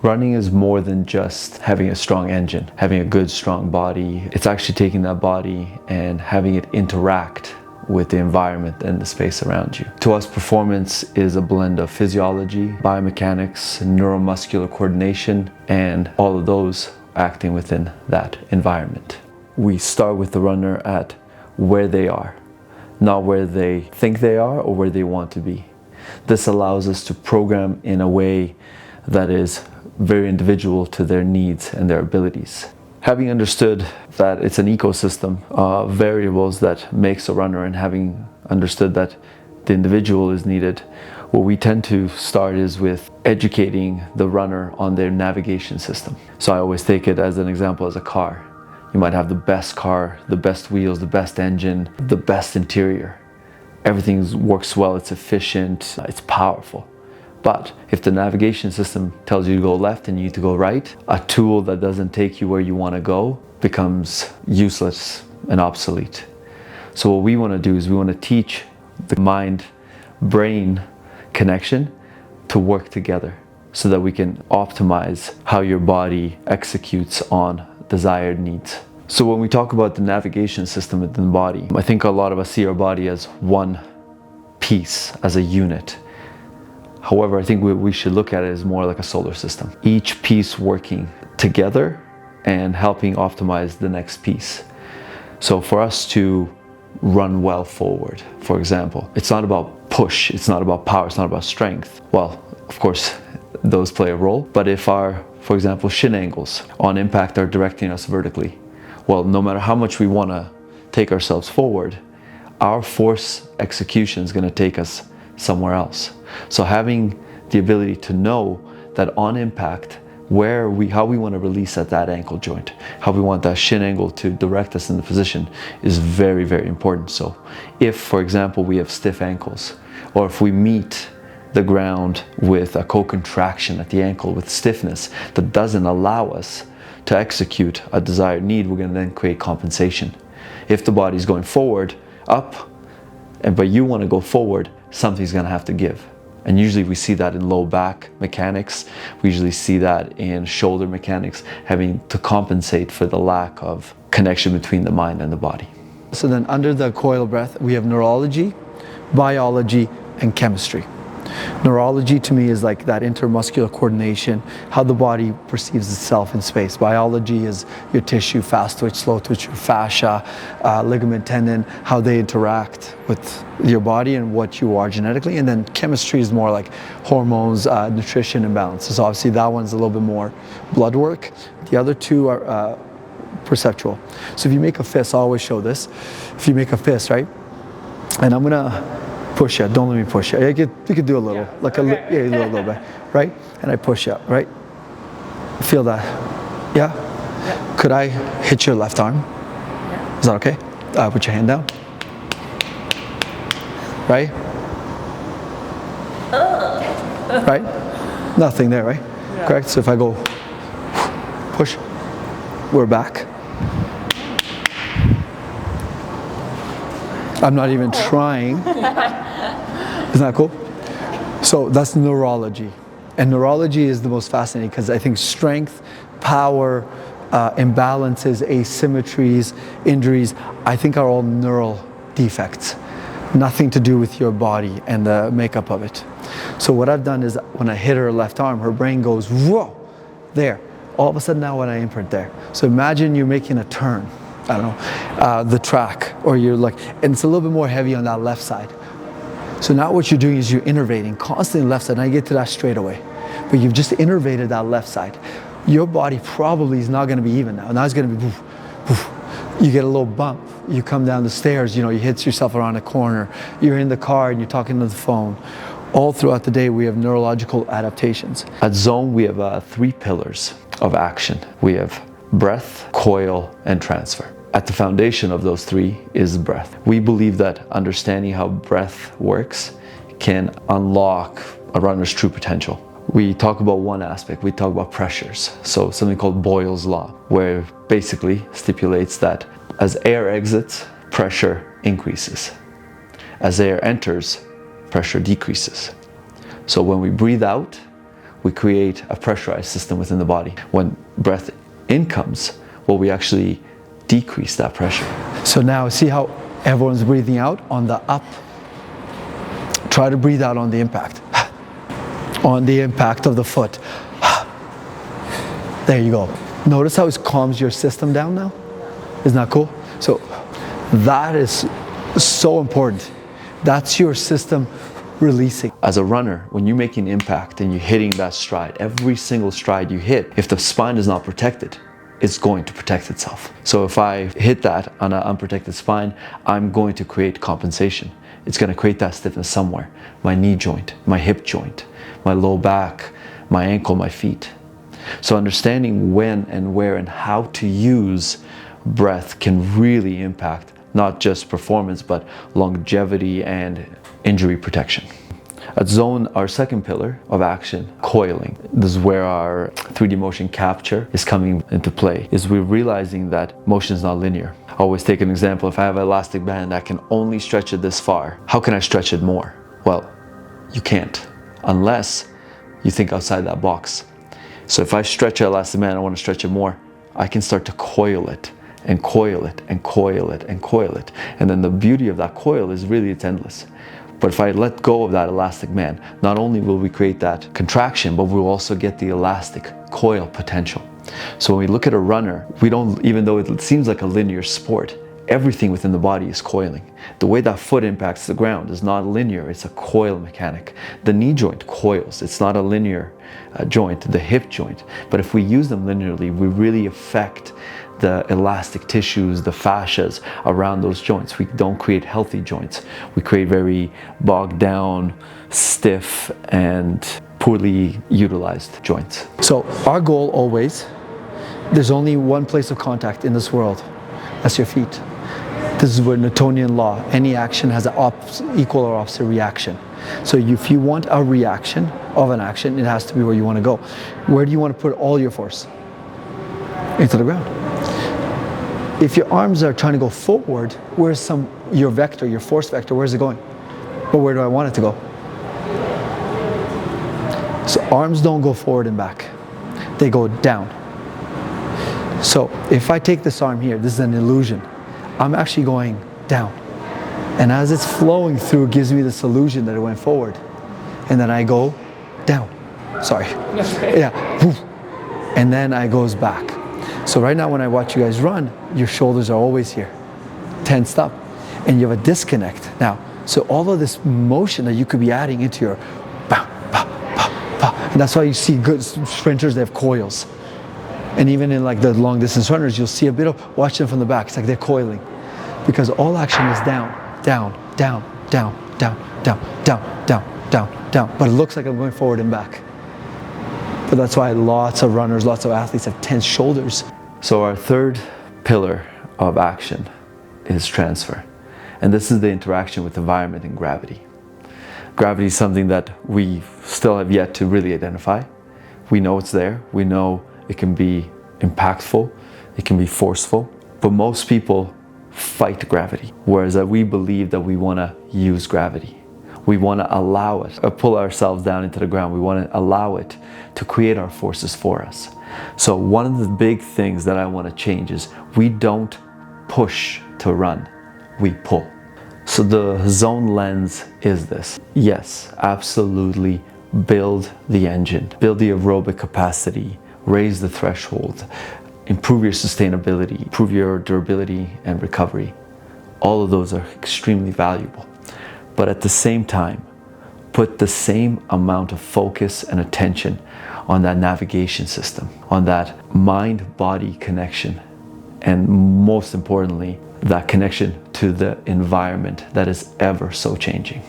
Running is more than just having a strong engine, having a good, strong body. It's actually taking that body and having it interact with the environment and the space around you. To us, performance is a blend of physiology, biomechanics, neuromuscular coordination, and all of those acting within that environment. We start with the runner at where they are, not where they think they are or where they want to be. This allows us to program in a way that is very individual to their needs and their abilities. Having understood that it's an ecosystem of variables that makes a runner, and having understood that the individual is needed, what we tend to start is with educating the runner on their navigation system. So I always take it as an example as a car. You might have the best car, the best wheels, the best engine, the best interior. Everything works well, it's efficient, it's powerful. But if the navigation system tells you to go left and you need to go right, a tool that doesn't take you where you want to go becomes useless and obsolete. So what we want to do is we want to teach the mind-brain connection to work together so that we can optimize how your body executes on desired needs. So when we talk about the navigation system within the body, I think a lot of us see our body as one piece, as a unit. However, I think we should look at it as more like a solar system. Each piece working together and helping optimize the next piece. So for us to run well forward, for example, it's not about push, it's not about power, it's not about strength. Well, of course, those play a role. But if our, for example, shin angles on impact are directing us vertically, well, no matter how much we want to take ourselves forward, our force execution is going to take us somewhere else. So having the ability to know that on impact, how we want to release at that ankle joint, how we want that shin angle to direct us in the position is very, very important. So if, for example, we have stiff ankles, or if we meet the ground with a co-contraction at the ankle with stiffness that doesn't allow us to execute a desired need, we're going to then create compensation. If the body's going forward, up, but you want to go forward, something's going to have to give. And usually we see that in low back mechanics. We usually see that in shoulder mechanics, having to compensate for the lack of connection between the mind and the body. So then under the coil breath, we have neurology, biology, and chemistry. Neurology to me is like that intermuscular coordination, how the body perceives itself in space. Biology is your tissue, fast twitch, slow twitch, your fascia, ligament, tendon, how they interact with your body and what you are genetically. And then chemistry is more like hormones, nutrition, and balance. So obviously that one's a little bit more blood work. The other two are perceptual. So if you make a fist, I always show this. If you make a fist, right? And I'm gonna push you, don't let me push you. You could do a little, yeah. like Okay. a little bit, right? And I push you, right? Feel that, yeah? Yeah. Could I hit your left arm? Yeah. Is that okay? Put your hand down. Right? Right? Nothing there, right? Yeah. Correct? So if I go, push, we're back. I'm not even trying. Isn't that cool? So that's neurology. And neurology is the most fascinating because I think strength, power, imbalances, asymmetries, injuries, I think are all neural defects. Nothing to do with your body and the makeup of it. So what I've done is when I hit her left arm, her brain goes, whoa, there. All of a sudden now when I imprint there. So imagine you're making a turn. I don't know, the track, or you're like, and it's a little bit more heavy on that left side. So now what you're doing is you're innervating constantly left side, and I get to that straight away. But you've just innervated that left side. Your body probably is not gonna be even now. Now it's gonna be poof, poof. You get a little bump. You come down the stairs, you hit yourself around a corner. You're in the car and you're talking to the phone. All throughout the day, we have neurological adaptations. At Zone, we have 3 pillars of action. We have breath, coil, and transfer. At the foundation of those 3 is breath. We believe that understanding how breath works can unlock a runner's true potential. We talk about one aspect, we talk about pressures. So something called Boyle's Law, where basically stipulates that as air exits, pressure increases. As air enters, pressure decreases. So when we breathe out, we create a pressurized system within the body. When breath in comes, well, we actually decrease that pressure. So now see how everyone's breathing out on the up. Try to breathe out on the impact. On the impact of the foot. There you go. Notice how it calms your system down now? Isn't that cool? So that is so important. That's your system releasing. As a runner, when you're making impact and you're hitting that stride, every single stride you hit, if the spine is not protected, it's going to protect itself. So if I hit that on an unprotected spine, I'm going to create compensation. It's going to create that stiffness somewhere. My knee joint, my hip joint, my low back, my ankle, my feet. So understanding when and where and how to use breath can really impact not just performance, but longevity and injury protection. At zone, our second pillar of action, coiling. This is where our 3D motion capture is coming into play, is we're realizing that motion is not linear. I always take an example. If I have an elastic band, I can only stretch it this far. How can I stretch it more? Well, you can't, unless you think outside that box. So if I stretch an elastic band, I want to stretch it more, I can start to coil it and coil it and coil it and coil it. And then the beauty of that coil is really it's endless. But if I let go of that elastic band, not only will we create that contraction, but we'll also get the elastic coil potential. So when we look at a runner, we don't, even though it seems like a linear sport, everything within the body is coiling. The way that foot impacts the ground is not linear, it's a coil mechanic. The knee joint coils, it's not a linear joint, the hip joint. But if we use them linearly, we really affect the elastic tissues, the fascias around those joints. We don't create healthy joints. We create very bogged down, stiff, and poorly utilized joints. So our goal always, there's only one place of contact in this world. That's your feet. This is where Newtonian law, any action has an equal or opposite reaction. So if you want a reaction of an action, it has to be where you want to go. Where do you want to put all your force? Into the ground. If your arms are trying to go forward, where's your vector, your force vector, where's it going? But where do I want it to go? So arms don't go forward and back. They go down. So if I take this arm here, this is an illusion. I'm actually going down. And as it's flowing through, it gives me this illusion that it went forward. And then I go down. Sorry. Yeah. And then I goes back. So right now when I watch you guys run, your shoulders are always here, tensed up. And you have a disconnect. Now, so all of this motion that you could be adding into your bah, bah, bah, bah. And that's why you see good sprinters, they have coils. And even in like the long distance runners, you'll see a bit of, watch them from the back, it's like they're coiling. Because all action is down, down, down, down, down, down, down, down, down, down. But it looks like I'm going forward and back. But that's why lots of runners, lots of athletes have tense shoulders. So our third pillar of action is transfer. And this is the interaction with environment and gravity. Gravity is something that we still have yet to really identify. We know it's there. We know it can be impactful. It can be forceful. But most people fight gravity. Whereas we believe that we want to use gravity. We want to allow it, or pull ourselves down into the ground. We want to allow it to create our forces for us. So one of the big things that I want to change is we don't push to run, we pull. So the zone lens is this. Yes, absolutely build the engine, build the aerobic capacity, raise the threshold, improve your sustainability, improve your durability and recovery. All of those are extremely valuable. But at the same time, put the same amount of focus and attention on that navigation system, on that mind-body connection, and most importantly, that connection to the environment that is ever so changing.